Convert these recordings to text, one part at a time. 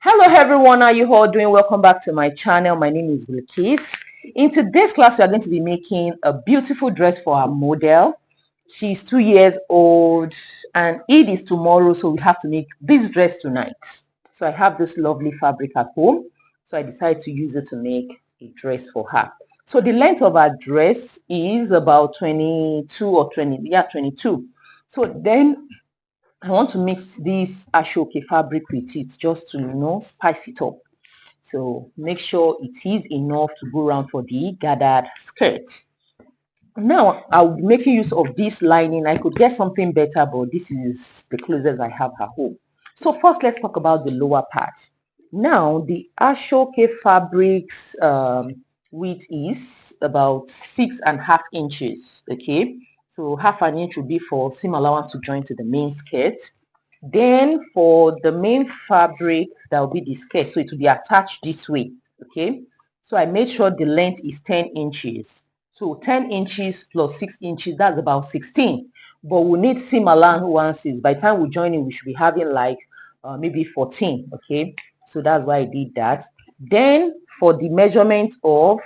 Hello everyone, how are you all doing? Welcome back to my channel. My name is Bilikis. In today's class, we are going to be making a beautiful dress for our model. She's 2 years old and Eid is tomorrow, so we have to make this dress tonight. So I have this lovely fabric at home, so I decided to use it to make a dress for her. So the length of our dress is about 22 or 22. So then I want to mix this aso-oke fabric with it just to, spice it up. So make sure it is enough to go around for the gathered skirt. Now I'll be making use of this lining. I could get something better, but this is the closest I have at home. So first, let's talk about the lower part. Now the aso-oke fabric's width is about 6.5 inches. Okay, so half an inch will be for seam allowance to join to the main skirt. Then for the main fabric, that will be the skirt, so it will be attached this way. Okay, so I made sure the length is 10 inches. So 10 inches plus 6 inches, that's about 16. But we need seam allowances. By the time we join in, we should be having like maybe 14. Okay, so that's why I did that. Then for the measurement of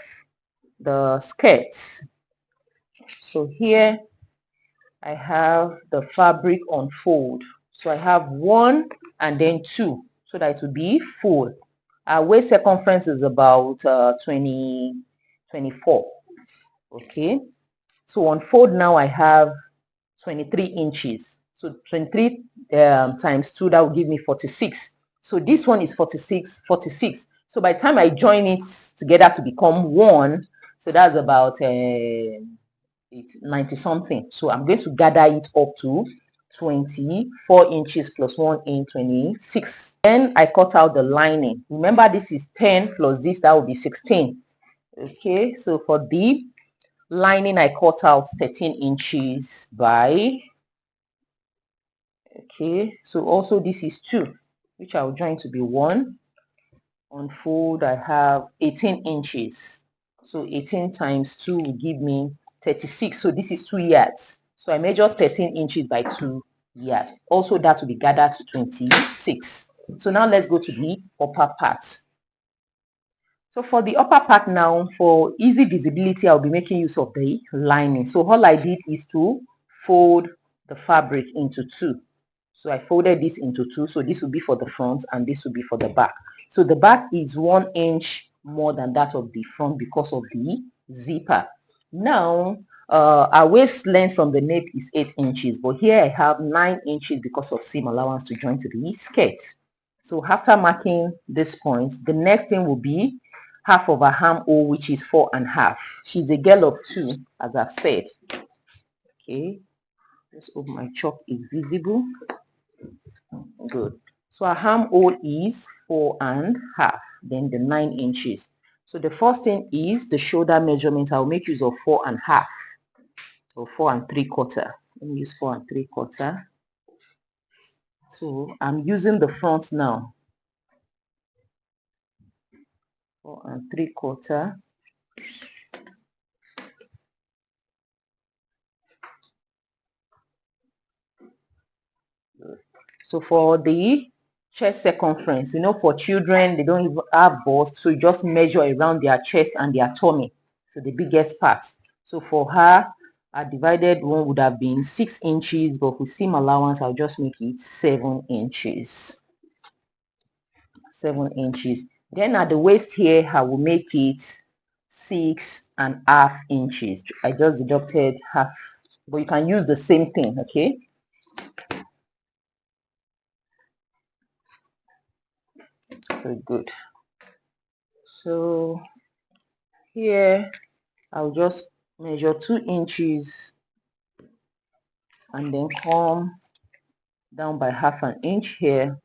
the skirts, so here I have the fabric on fold. So I have 1 and then 2, so that it will be full. Our waist circumference is about 24. Okay, so on fold now I have 23 inches. So 23 times 2, that will give me 46. So this one is 46. So by the time I join it together to become 1, so that's about 90 something. So I'm going to gather it up to 24 inches plus 1 in 26. Then I cut out the lining. Remember, this is 10 plus this, that will be 16. Okay, so for the lining I cut out 13 inches by, okay, so also this is 2, which I'll join to be 1. On fold I have 18 inches, so 18 times 2 will give me 36. So this is 2 yards, so I measured 13 inches by 2 yards. Also that will be gathered to 26. So now let's go to the upper part. So for the upper part now, for easy visibility, I'll be making use of the lining. So all I did is to fold the fabric into 2. So I folded this into 2. So this will be for the front and this will be for the back. So the back is 1 inch more than that of the front because of the zipper. Now, our waist length from the nape is 8 inches, but here I have 9 inches because of seam allowance to join to the skirt. So after marking this point, the next thing will be half of her armhole, which is 4.5. She's a girl of 2, as I've said. Okay, just hope my chalk is visible. Good. So our armhole is 4.5, then the 9 inches. So the first thing is the shoulder measurement. I'll make use of 4.5 or 4.75. Let me use 4.75. So I'm using the front now. 4.75. So for the chest circumference, for children, they don't even have bust, so you just measure around their chest and their tummy, so the biggest part. So for her, a divided one would have been 6 inches, but with seam allowance, I'll just make it 7 inches. 7 inches. Then at the waist here, I will make it 6.5 inches. I just deducted half, but you can use the same thing, okay? So good. So here I'll just measure 2 inches and then come down by half an inch here.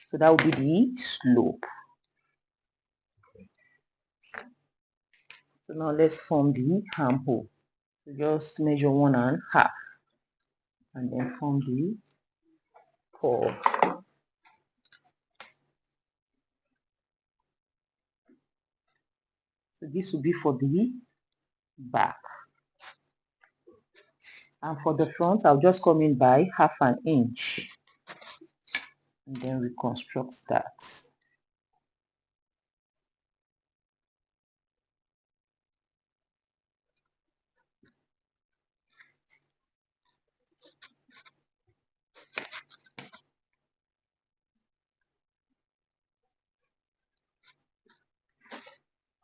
So that will be the slope. So now let's form the armhole. So just measure 1.5 and then form the curve. So this will be for the back. And for the front, I'll just come in by half an inch and then reconstruct that.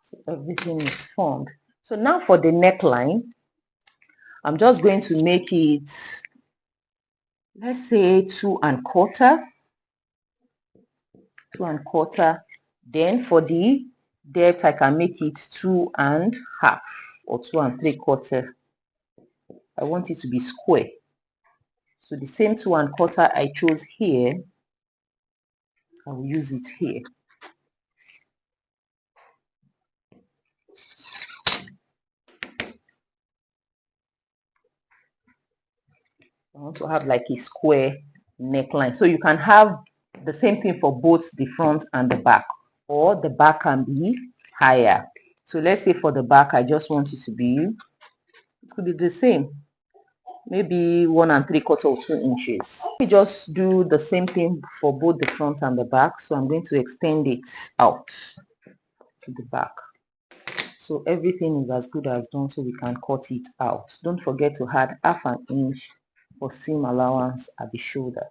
So everything is formed. So now for the neckline, I'm just going to make it, let's say 2 1/4. 2 1/4. Then for the depth, I can make it 2 1/2 or 2 3/4. I want it to be square. So the same 2 1/4 I chose here, I will use it here. I want to have like a square neckline. So you can have the same thing for both the front and the back, or the back can be higher. So let's say for the back, I just want it to be, it could be the same, maybe 1 3/4 or 2 inches. We just do the same thing for both the front and the back. So I'm going to extend it out to the back. So everything is as good as done, so we can cut it out. Don't forget to add 1/2 inch for seam allowance at the shoulder.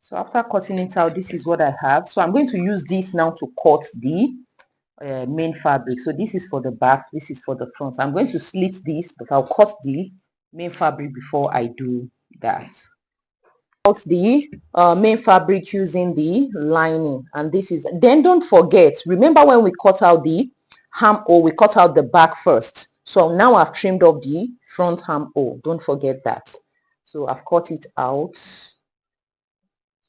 So after cutting it out, this is what I have. So I'm going to use this now to cut the main fabric. So this is for the back, this is for the front. I'm going to slit this, but I'll cut the main fabric before I do that. Cut the main fabric using the lining, and this is, then don't forget, remember when we cut out the armhole, we cut out the back first. So now I've trimmed off the front armhole. Don't forget that. So I've cut it out.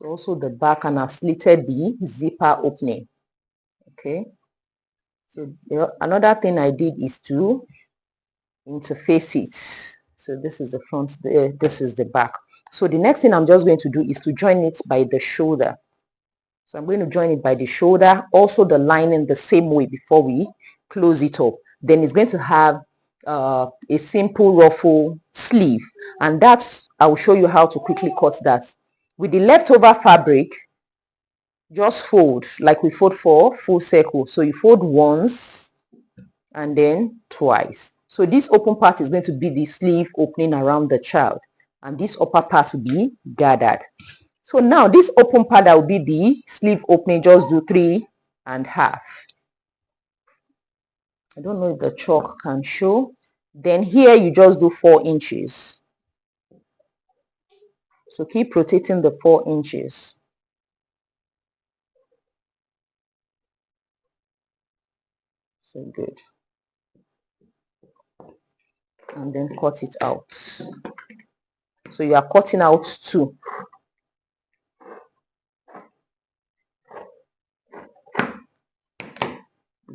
Also the back, and I've slitted the zipper opening. Okay, so another thing I did is to interface it. So this is the front, this is the back. So the next thing I'm just going to do is to join it by the shoulder. So I'm going to join it by the shoulder, also the lining the same way before we close it up. Then it's going to have a simple ruffle sleeve, and that's, I will show you how to quickly cut that. With the leftover fabric, just fold like we fold for full circle. So you fold once and then twice. So this open part is going to be the sleeve opening around the child, and this upper part will be gathered. So now this open part that will be the sleeve opening, just do 3 1/2. I don't know if the chalk can show. Then here you just do 4 inches. So keep rotating the 4 inches. So good. And then cut it out. So you are cutting out 2.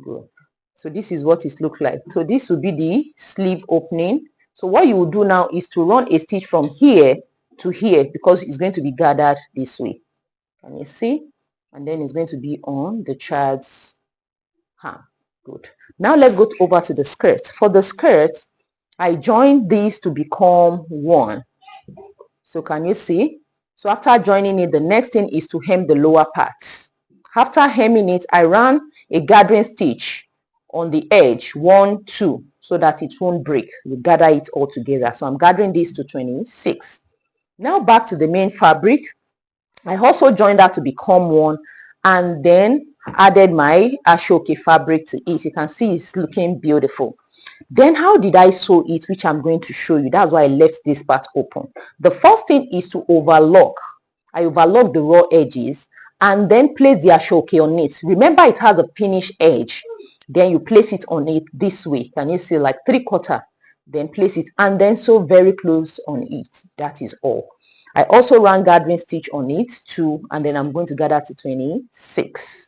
Good. So this is what it looks like. So this will be the sleeve opening. So what you will do now is to run a stitch from here to here, because it's going to be gathered this way. Can you see? And then it's going to be on the child's hand. Good. Now let's go over to the skirt. For the skirt, I joined these to become one. So can you see? So after joining it, the next thing is to hem the lower parts. After hemming it, I ran a gathering stitch on the edge, 1 2, so that it won't break. We gather it all together. So I'm gathering this to 26. Now back to the main fabric. I also joined that to become one, and then added my aso-oke fabric to it. You can see it's looking beautiful. Then how did I sew it, which I'm going to show you. That's why I left this part open. The first thing is to overlock. I overlock the raw edges and then place the aso-oke on it. Remember, it has a pinch edge. Then you place it on it this way. Can you see, like 3/4? Then place it and then sew very close on it. That is all. I also ran gathering stitch on it too, and then I'm going to gather to 26.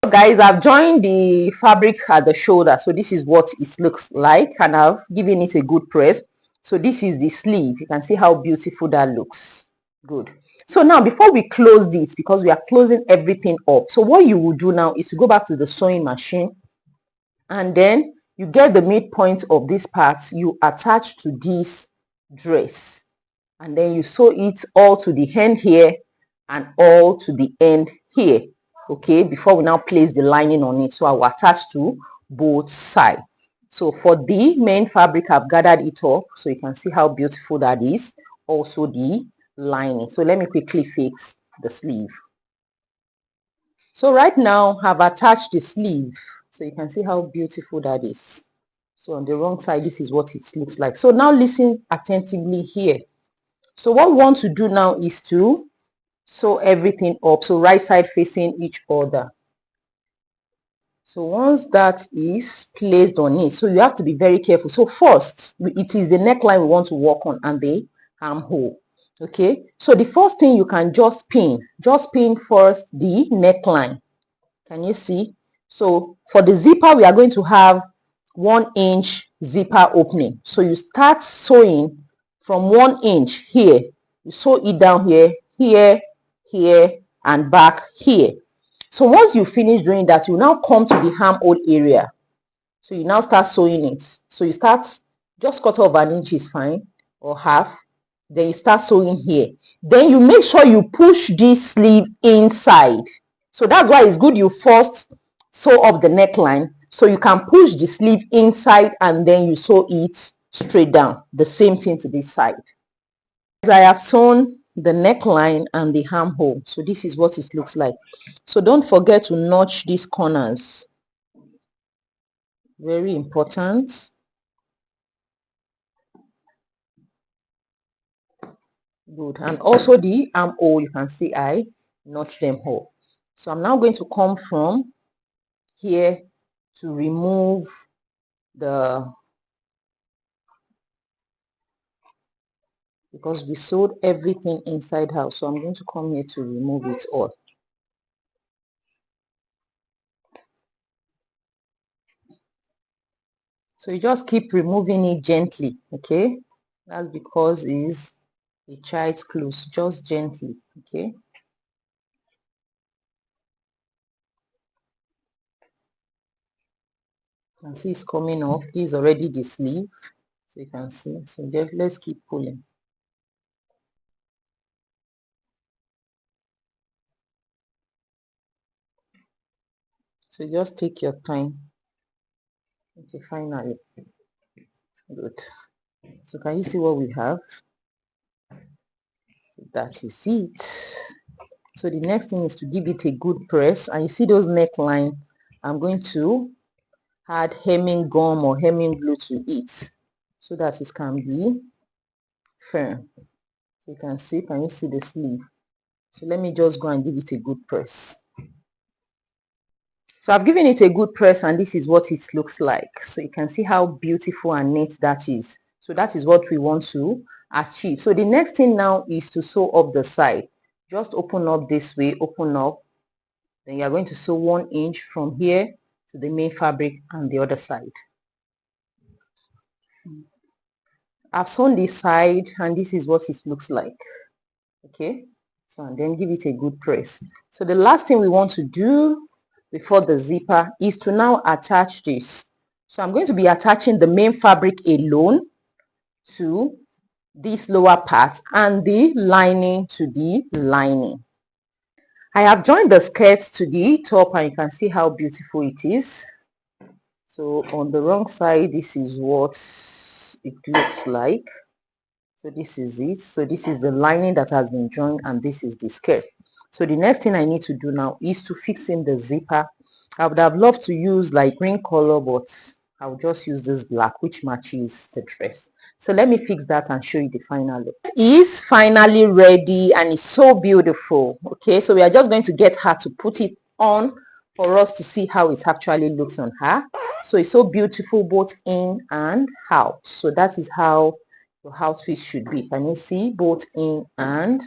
So guys, I've joined the fabric at the shoulder, so this is what it looks like, and I've given it a good press. So this is the sleeve. You can see how beautiful that looks. Good. So now, before we close this, because we are closing everything up, so what you will do now is to go back to the sewing machine, and then you get the midpoint of this part, you attach to this dress, and then you sew it all to the end here and all to the end here. Okay, before we now place the lining on it. So I will attach to both sides. So for the main fabric, I've gathered it up, so you can see how beautiful that is. Also the lining. So let me quickly fix the sleeve. So right now I've attached the sleeve, so you can see how beautiful that is. So on the wrong side, this is what it looks like. So now listen attentively here. So what we want to do now is to sew everything up, so right side facing each other. So once that is placed on it, so you have to be very careful. So first, it is the neckline we want to work on and the armhole. Okay, so the first thing you can just pin first the neckline. Can you see? So for the zipper, we are going to have 1 inch zipper opening. So you start sewing from 1 inch here. You sew it down here, here, here, and back here. So once you finish doing that, you now come to the armhole area. So you now start sewing it. So you start, just 1/4 inch is fine, or half. Then you start sewing here. Then you make sure you push this sleeve inside. So that's why it's good you first sew up the neckline, so you can push the sleeve inside and then you sew it straight down. The same thing to this side. As I have sewn the neckline and the armhole, so this is what it looks like. So don't forget to notch these corners. Very important. Good. And also the armhole, you can see I notch them all. So I'm now going to come from here to remove because we sewed everything inside out, so I'm going to come here to remove it all. So you just keep removing it gently. Okay, that's because it's a child's clothes. Just gently. Okay, you can see it's coming off. This is already the sleeve, so you can see. So let's keep pulling. So just take your time. Okay, finally. Good. So can you see what we have? That is it. So the next thing is to give it a good press, and you see those neckline, I'm going to add hemming gum or hemming glue to it so that it can be firm. So you can see, can you see the sleeve? So let me just go and give it a good press. So I've given it a good press, and this is what it looks like. So you can see how beautiful and neat that is. So that is what we want to achieve. So the next thing now is to sew up the side. Just open up this way, open up. Then you are going to sew 1 inch from here to the main fabric and the other side. I've sewn this side, and this is what it looks like. Okay, so and then give it a good press. So the last thing we want to do before the zipper is to now attach this. So I'm going to be attaching the main fabric alone to this lower part and the lining to the lining. I have joined the skirts to the top, and you can see how beautiful it is. So on the wrong side, this is what it looks like. So this is it. So this is the lining that has been joined, and this is the skirt. So the next thing I need to do now is to fix in the zipper. I would have loved to use like green color, but I'll just use this black, which matches the dress. So let me fix that and show you the final look. It is finally ready, and it's so beautiful. Okay, so we are just going to get her to put it on for us to see how it actually looks on her. So it's so beautiful both in and out. So that is how your outfit should be. Can you see both in and